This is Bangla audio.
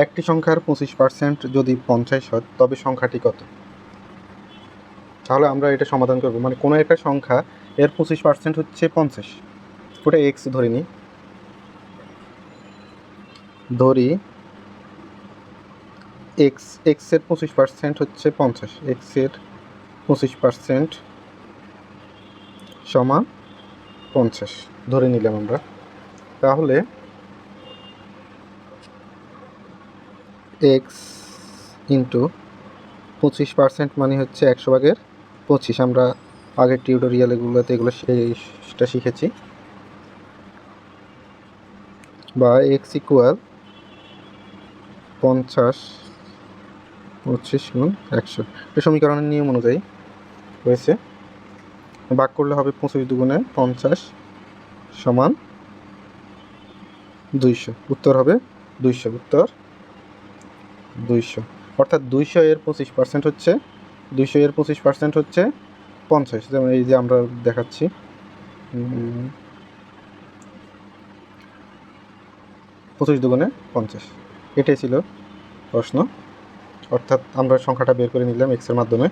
একটি সংখ্যার 25% যদি 50 হয় তবে সংখ্যাটি কত? তাহলে আমরা এটা সমাধান করব, মানে কোনো একটা সংখ্যা এর 25% হচ্ছে 50, ওটা এক্স ধরে নিই, ধরি এক্স এক্সের 25% হচ্ছে 50, এক্সের 25% সমান 50 ধরে নিলাম আমরা। তাহলে এক্স ইন্টু 25% মানে হচ্ছে 100/25। আমরা আগের টিউটোরিয়ালগুলোতে এগুলো সেটা শিখেছি। বা এক্স ইকুয়াল 50 25 × 100, এই সমীকরণের নিয়ম অনুযায়ী হয়েছে। ভাগ করলে হবে 25 দুগুণে 50 সমান 200, উত্তর হবে 200, উত্তর 200। অর্থাৎ 200 এর 25% হচ্ছে 200 এর 25% হচ্ছে 50, যেমন এই যে আমরা দেখাচ্ছি 25 দুগুণে 50। এটাই ছিল প্রশ্ন, অর্থাৎ আমরা সংখ্যাটা বের করে নিলাম এক্সের মাধ্যমে।